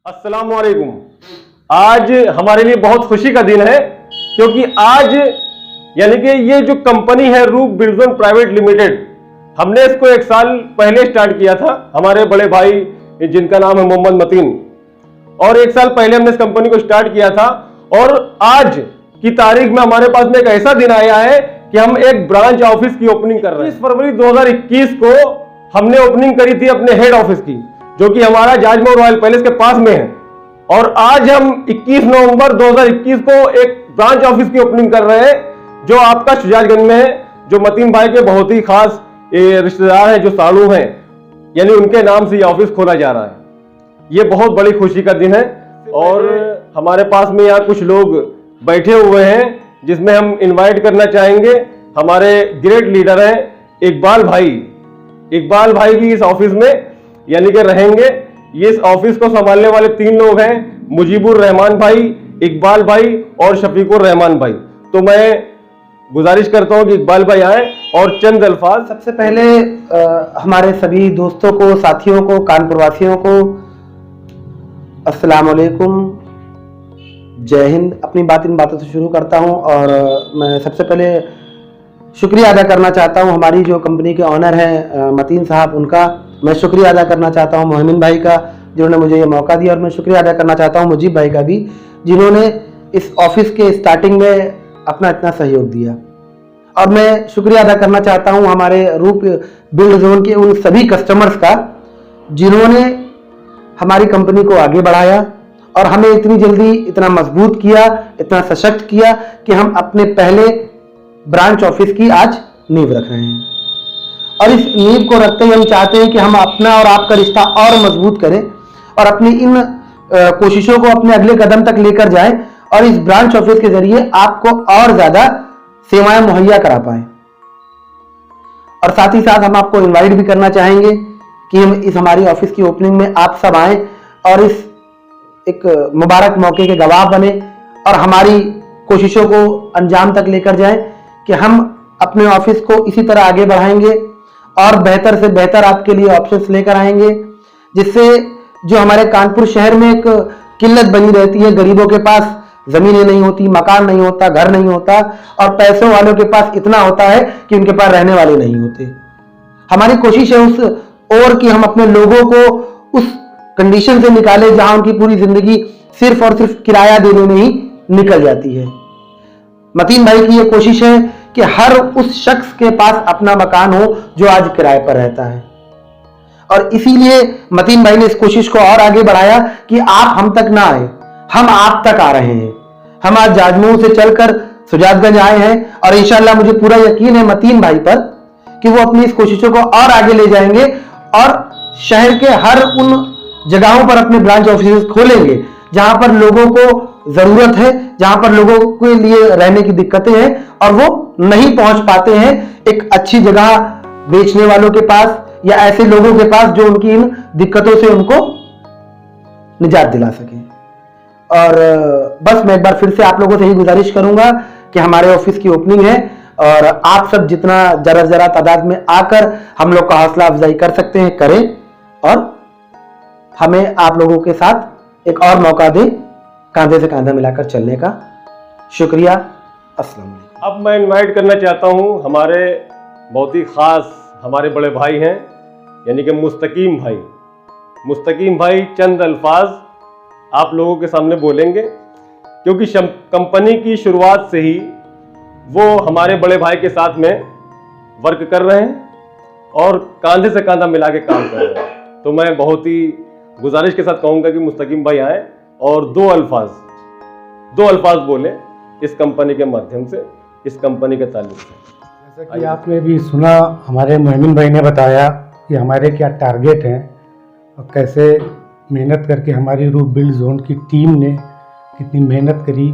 अस्सलाम वालेकुम। आज हमारे लिए बहुत खुशी का दिन है क्योंकि आज यानी कि ये जो कंपनी है रूप बिल्डजोन प्राइवेट लिमिटेड, हमने इसको 1 साल पहले स्टार्ट किया था। हमारे बड़े भाई जिनका नाम है मोहम्मद मतीन, और 1 साल पहले हमने इस कंपनी को स्टार्ट किया था। और आज की तारीख में हमारे पास में एक ऐसा दिन आया है कि हम एक ब्रांच ऑफिस की ओपनिंग कर रहे हैं। 20 फरवरी 2021 को हमने ओपनिंग करी थी अपने हेड ऑफिस की, जो कि हमारा जाजमऊ रॉयल पैलेस के पास में है। और आज हम 21 नवंबर 2021 को एक ब्रांच ऑफिस की ओपनिंग कर रहे हैं, जो आपका शुजातगंज में है, जो मतीन भाई के बहुत ही खास रिश्तेदार हैं, जो साड़ू हैं, यानी उनके नाम से ये ऑफिस खोला जा रहा है। ये बहुत बड़ी खुशी का दिन है। और हमारे पास में यहाँ कुछ लोग बैठे हुए हैं जिसमें हम इनवाइट करना चाहेंगे। हमारे ग्रेट लीडर हैं इकबाल भाई। इकबाल भाई भी इस ऑफिस में यानी कि रहेंगे। ये इस ऑफिस को संभालने वाले 3 लोग हैं, मुजीबुर रहमान भाई, इकबाल भाई और शफीकुर रहमान भाई। तो मैं गुजारिश करता हूं कि इकबाल भाई आए और चंद अल्फाज। सबसे पहले हमारे सभी दोस्तों को, साथियों को, कानपुर वासियों को अस्सलाम वालेकुम, जय हिंद। अपनी बात इन बातों से शुरू करता हूं और मैं सबसे पहले शुक्रिया अदा करना चाहता हूं हमारी जो कंपनी के ऑनर हैं मतीन साहब, उनका मैं शुक्रिया अदा करना चाहता हूं मोहम्मद भाई का, जिन्होंने मुझे ये मौका दिया। और मैं शुक्रिया अदा करना चाहता हूं मुजीब भाई का भी, जिन्होंने इस ऑफिस के स्टार्टिंग में अपना इतना सहयोग दिया। और मैं शुक्रिया अदा करना चाहता हूं हमारे रूप बिल्ड जोन के उन सभी कस्टमर्स का, जिन्होंने हमारी कंपनी को आगे बढ़ाया और हमें इतनी जल्दी इतना मजबूत किया, इतना सशक्त किया कि हम अपने पहले ब्रांच ऑफिस की आज नींव रख रहे हैं। और इस नींव को रखते ही हम चाहते हैं कि हम अपना और आपका रिश्ता और मजबूत करें और अपनी इन कोशिशों को अपने अगले कदम तक लेकर जाएं और इस ब्रांच ऑफिस के जरिए आपको और ज्यादा सेवाएं मुहैया करा पाए। और साथ ही साथ हम आपको इनवाइट भी करना चाहेंगे कि हम इस हमारी ऑफिस की ओपनिंग में आप सब आएं और इस एक मुबारक मौके के गवाह बने और हमारी कोशिशों को अंजाम तक लेकर जाएं कि हम अपने ऑफिस को इसी तरह आगे बढ़ाएंगे और बेहतर से बेहतर आपके लिए ऑप्शंस लेकर आएंगे, जिससे जो हमारे कानपुर शहर में एक किल्लत बनी रहती है, गरीबों के पास जमीनें नहीं होती, मकान नहीं होता, घर नहीं होता, और पैसों वालों के पास इतना होता है कि उनके पास रहने वाले नहीं होते। हमारी कोशिश है उस और कि हम अपने लोगों को उस कंडीशन से निकाले जहां उनकी पूरी जिंदगी सिर्फ और सिर्फ किराया देने में ही निकल जाती है। मतीन भाई की यह कोशिश है कि हर उस शख्स के पास अपना मकान हो जो आज किराए पर रहता है। और इसीलिए मतीन भाई ने इस कोशिश को और आगे बढ़ाया कि आप हम तक ना आए, हम आप तक आ रहे हैं। हम आज जाजमऊ से चलकर शुजातगंज आए हैं और इंशाल्लाह मुझे पूरा यकीन है मतीन भाई पर कि वो अपनी इस कोशिशों को और आगे ले जाएंगे और शहर के हर उन जगहों पर अपने ब्रांच ऑफिस खोलेंगे जहां पर लोगों को जरूरत है, जहां पर लोगों के लिए रहने की दिक्कतें हैं और वो नहीं पहुंच पाते हैं एक अच्छी जगह बेचने वालों के पास या ऐसे लोगों के पास जो उनकी इन दिक्कतों से उनको निजात दिला सके। और बस मैं एक बार फिर से आप लोगों से ही गुजारिश करूंगा कि हमारे ऑफिस की ओपनिंग है और आप सब जितना जरा तादाद में आकर हम लोग का हौसला अफजाई कर सकते हैं करें और हमें आप लोगों के साथ एक और मौका दें कांधे से कांधा मिलाकर चलने का। शुक्रिया, अस्सलाम वालेकुम। अब मैं इनवाइट करना चाहता हूं हमारे बहुत ही खास हमारे बड़े भाई हैं, यानी कि मुस्तकीम भाई। मुस्तकीम भाई चंद अल्फाज आप लोगों के सामने बोलेंगे, क्योंकि कंपनी की शुरुआत से ही वो हमारे बड़े भाई के साथ में वर्क कर रहे हैं और कांधे से कांधा मिला के काम कर रहे हैं। तो मैं बहुत ही गुजारिश के साथ कहूंगा कि मुस्तकीम भाई आए और दो अल्फाज बोले इस कंपनी के माध्यम से, इस कंपनी के ताल्लुक से। जैसा कि आपने भी सुना, हमारे मोहम्मद भाई ने बताया कि हमारे क्या टारगेट हैं और कैसे मेहनत करके हमारी रूप बिल्ड जोन की टीम ने कितनी मेहनत करी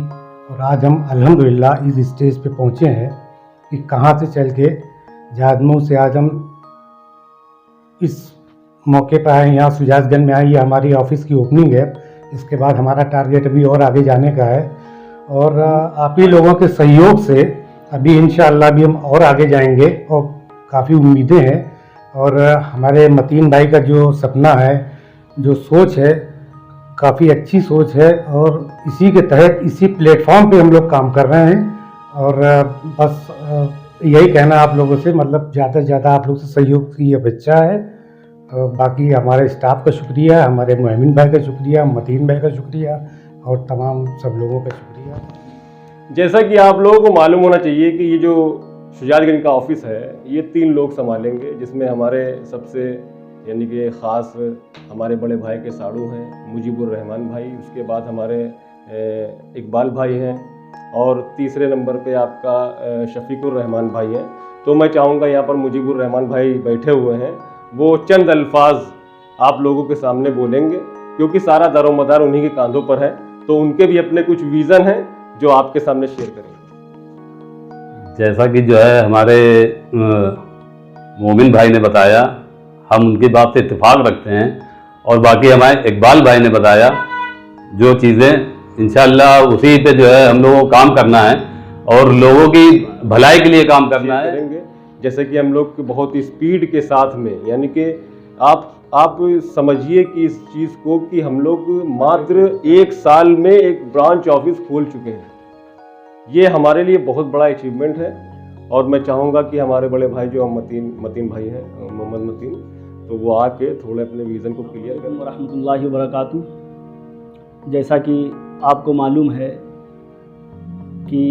और आज हम अल्हम्दुलिल्लाह इस स्टेज पे पहुँचे हैं कि कहाँ से चल के जाजमऊ से आज हम इस मौके पर आए, यहाँ शुजातगंज में आए। ये हमारी ऑफिस की ओपनिंग है। इसके बाद हमारा टारगेट अभी और आगे जाने का है और आप ही लोगों के सहयोग से अभी इंशाअल्लाह भी हम और आगे जाएंगे और काफ़ी उम्मीदें हैं। और हमारे मतीन भाई का जो सपना है, जो सोच है, काफ़ी अच्छी सोच है और इसी के तहत इसी प्लेटफॉर्म पे हम लोग काम कर रहे हैं। और बस यही कहना आप लोगों से, मतलब ज़्यादा से ज़्यादा आप लोग से सहयोग की अपेक्षा है। बाकी हमारे स्टाफ का शुक्रिया, हमारे मोहमिन भाई का शुक्रिया, मतीन भाई का शुक्रिया और तमाम सब लोगों का शुक्रिया। जैसा कि आप लोगों को मालूम होना चाहिए कि ये जो शुजातगंज का ऑफिस है ये 3 लोग संभालेंगे, जिसमें हमारे सबसे यानी कि ख़ास हमारे बड़े भाई के साड़ू हैं मुजीबुर रहमान भाई, उसके बाद हमारे इकबाल भाई हैं और तीसरे नंबर पे आपका शफीकुर रहमान भाई हैं। तो मैं चाहूँगा यहाँ पर मुजीबुर रहमान भाई बैठे हुए हैं, वो चंद अल्फाज आप लोगों के सामने बोलेंगे क्योंकि सारा दारोमदार उन्हीं के कांधों पर है, तो उनके भी अपने कुछ विज़न हैं जो आपके सामने शेयर करेंगे। जैसा कि जो है हमारे मोमिन भाई ने बताया, हम उनकी बात से इत्तेफाक रखते हैं और बाकी हमारे इकबाल भाई ने बताया जो चीज़ें इंशाअल्लाह उसी पे जो है हम लोगों को काम करना है और लोगों की भलाई के लिए काम करना है। करेंगे जैसे कि हम लोग बहुत स्पीड के साथ में, यानी कि आप समझिए कि इस चीज़ को कि हम लोग मात्र 1 साल में एक ब्रांच ऑफिस खोल चुके हैं। ये हमारे लिए बहुत बड़ा अचीवमेंट है और मैं चाहूँगा कि हमारे बड़े भाई जो मतीन भाई हैं, मोहम्मद मतीन, तो वो आके थोड़े अपने विज़न को क्लियर करें। रहमतुल्लाहि व बरकातुहू। जैसा कि आपको मालूम है कि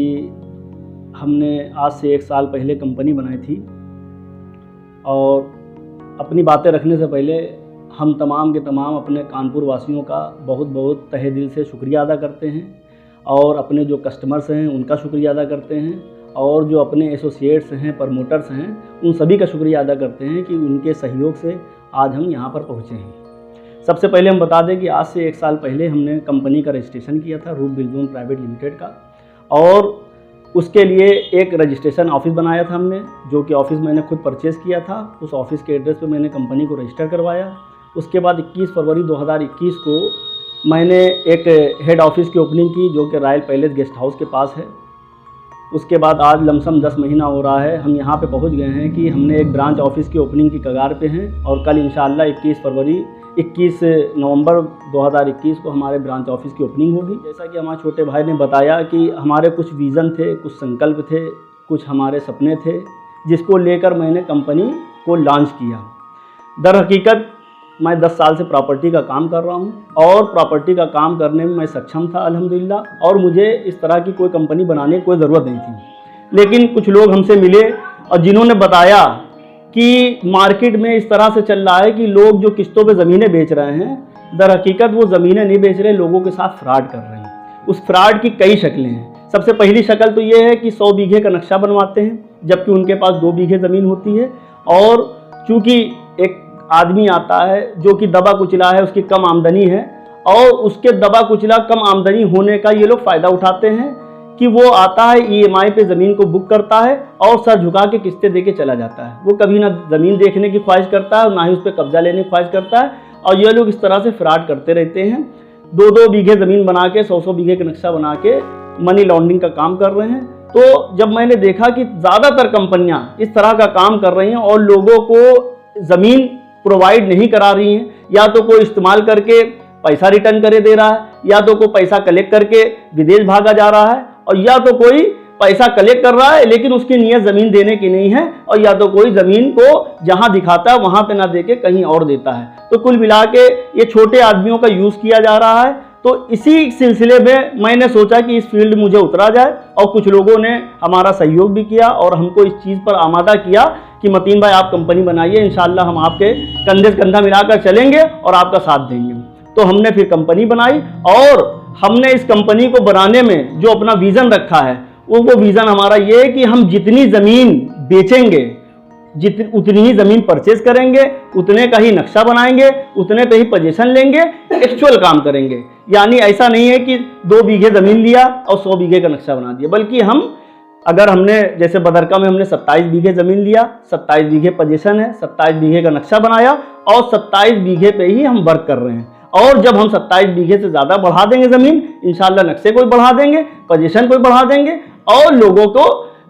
हमने आज से 1 साल पहले कंपनी बनाई थी और अपनी बातें रखने से पहले हम तमाम के तमाम अपने कानपुर वासियों का बहुत बहुत तहे दिल से शुक्रिया अदा करते हैं और अपने जो कस्टमर्स हैं उनका शुक्रिया अदा करते हैं और जो अपने एसोसिएट्स हैं, प्रमोटर्स हैं, उन सभी का शुक्रिया अदा करते हैं कि उनके सहयोग से आज हम यहाँ पर पहुँचे हैं। सबसे पहले हम बता दें कि आज से 1 साल पहले हमने कंपनी का रजिस्ट्रेशन किया था रूप बिल्डज़ोन प्राइवेट लिमिटेड का, और उसके लिए एक रजिस्ट्रेशन ऑफिस बनाया था हमने, जो कि ऑफिस मैंने खुद परचेज़ किया था। उस ऑफिस के एड्रेस पे मैंने कंपनी को रजिस्टर करवाया। उसके बाद 21 फरवरी 2021 को मैंने एक हेड ऑफिस की ओपनिंग की जो कि रॉयल पैलेस गेस्ट हाउस के पास है। उसके बाद आज लमसम 10 महीना हो रहा है, हम यहाँ पे पहुँच गए हैं कि हमने एक ब्रांच ऑफिस की ओपनिंग की कगार पे हैं और कल इंशाअल्लाह 21 नवंबर 2021 को हमारे ब्रांच ऑफिस की ओपनिंग होगी। जैसा कि हमारे छोटे भाई ने बताया कि हमारे कुछ विज़न थे, कुछ संकल्प थे, कुछ हमारे सपने थे, जिसको लेकर मैंने कंपनी को लॉन्च किया। दर हकीकत मैं 10 साल से प्रॉपर्टी का काम कर रहा हूं और प्रॉपर्टी का काम करने में मैं सक्षम था अल्हम्दुलिल्लाह, और मुझे इस तरह की कोई कंपनी बनाने की कोई ज़रूरत नहीं थी। लेकिन कुछ लोग हमसे मिले और जिन्होंने बताया कि मार्केट में इस तरह से चल रहा है कि लोग जो किस्तों पे ज़मीनें बेच रहे हैं, दर हकीकत वो ज़मीनें नहीं बेच रहे, लोगों के साथ फ्रॉड कर रहे हैं। उस फ्रॉड की कई शक्लें हैं। सबसे पहली शक्ल तो ये है कि 100 बीघे का नक्शा बनवाते हैं जबकि उनके पास 2 बीघे ज़मीन होती है, और चूँकि एक आदमी आता है जो कि दबा कुचला है, उसकी कम आमदनी है, और उसके दबा कुचला कम आमदनी होने का ये लोग फ़ायदा उठाते हैं कि वो आता है EMI पे ज़मीन को बुक करता है और सर झुका के किस्तें दे के चला जाता है। वो कभी ना ज़मीन देखने की ख्वाहिश करता है और ना ही उस पर कब्जा लेने की ख्वाहिश करता है, और ये लोग इस तरह से फ्रॉड करते रहते हैं। 2-2 बीघे ज़मीन बना के 100-100 बीघे का नक्शा बना के मनी लॉन्ड्रिंग का काम कर रहे हैं। तो जब मैंने देखा कि ज़्यादातर कंपनियां इस तरह का काम कर रही हैं और लोगों को ज़मीन प्रोवाइड नहीं करा रही हैं, या तो कोई इस्तेमाल करके पैसा रिटर्न करे दे रहा है, या तो कोई पैसा कलेक्ट करके विदेश भागा जा रहा है, और या तो कोई पैसा कलेक्ट कर रहा है लेकिन उसकी नीयत ज़मीन देने की नहीं है, और या तो कोई ज़मीन को जहां दिखाता है वहां पे ना देके कहीं और देता है। तो कुल मिला के ये छोटे आदमियों का यूज़ किया जा रहा है। तो इसी सिलसिले में मैंने सोचा कि इस फील्ड मुझे उतरा जाए, और कुछ लोगों ने हमारा सहयोग भी किया और हमको इस चीज़ पर आमादा किया कि मतीन भाई आप कंपनी बनाइए, इंशाअल्लाह हम आपके कंधे से कंधा मिलाकर चलेंगे और आपका साथ देंगे। तो हमने फिर कंपनी बनाई, और हमने इस कंपनी को बनाने में जो अपना विज़न रखा है वो विज़न हमारा ये है कि हम जितनी ज़मीन बेचेंगे उतनी ही ज़मीन परचेज करेंगे, उतने का ही नक्शा बनाएंगे, उतने पे ही पोजीशन लेंगे, एक्चुअल काम करेंगे। यानी ऐसा नहीं है कि 2 बीघे ज़मीन लिया और 100 बीघे का नक्शा बना दिया, बल्कि अगर हमने जैसे बदरका में हमने 27 बीघे ज़मीन लिया, 27 बीघे पोजीशन है, 27 बीघे का नक्शा बनाया और 27 बीघे पे ही हम वर्क कर रहे हैं। और जब हम 27 बीघे से ज़्यादा बढ़ा देंगे ज़मीन, इंशाल्लाह नक्शे को बढ़ा देंगे, पोजीशन को बढ़ा देंगे, और लोगों को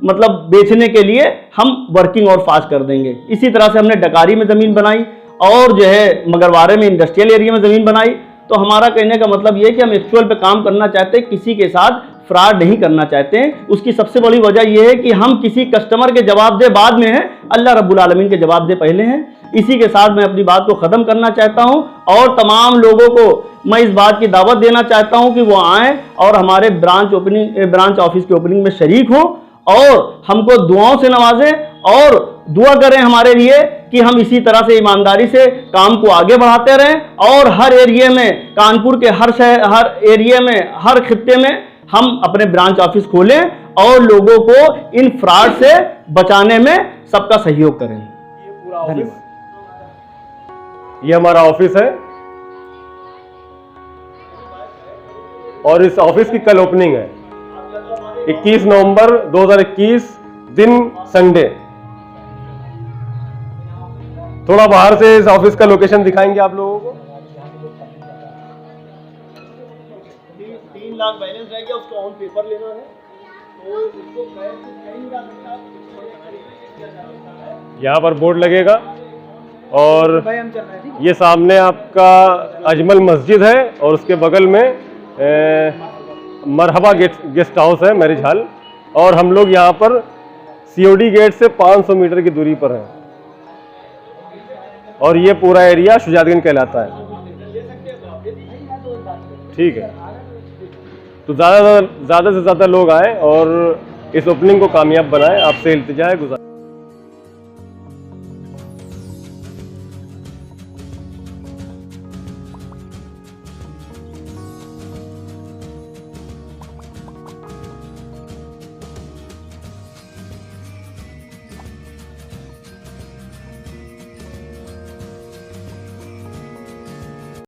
मतलब बेचने के लिए हम वर्किंग और फास्ट कर देंगे। इसी तरह से हमने डकारी में ज़मीन बनाई और जो है मगरवारे में इंडस्ट्रियल एरिया में ज़मीन बनाई, तो हमारा कहने का मतलब ये है कि हम एक्चुअल पे काम करना चाहते हैं, किसी के साथ फ्रॉड नहीं करना चाहते हैं। उसकी सबसे बड़ी वजह यह है कि हम किसी कस्टमर के जवाबदेह बाद में हैं, अल्लाह रब्बुल आलमीन के जवाबदेह पहले हैं। इसी के साथ मैं अपनी बात को ख़त्म करना चाहता हूं और तमाम लोगों को मैं इस बात की दावत देना चाहता हूं कि वो आएँ और हमारे ब्रांच ऑफिस की ओपनिंग में शरीक हों और हमको दुआओं से नवाजें और दुआ करें हमारे लिए कि हम इसी तरह से ईमानदारी से काम को आगे बढ़ाते रहें और हर एरिया में, कानपुर के हर शहर, हर एरिया में, हर खित्ते में हम अपने ब्रांच ऑफिस खोलें और लोगों को इन फ्रॉड से बचाने में सबका सहयोग करें। धन्यवाद। ये हमारा ऑफिस है और इस ऑफिस की कल ओपनिंग है 21 नवंबर 2021 दिन संडे। थोड़ा बाहर से इस ऑफिस का लोकेशन दिखाएंगे आप लोगों को। 3 लाख बैलेंस रह गया, उसको ऑन पेपर लेना है तो उसको कहीं नहीं जा सकता। यहाँ पर बोर्ड लगेगा और ये सामने आपका अजमल मस्जिद है और उसके बगल में मरहबा गेस्ट हाउस है, मैरिज हॉल। और हम लोग यहाँ पर सीओडी गेट से 500 मीटर की दूरी पर हैं और ये पूरा एरिया शुजातगंज कहलाता है। ठीक है, तो ज़्यादा से ज़्यादा लोग आएँ और इस ओपनिंग को कामयाब बनाएं। आपसे इल्तिजा है, गुज़ारिश।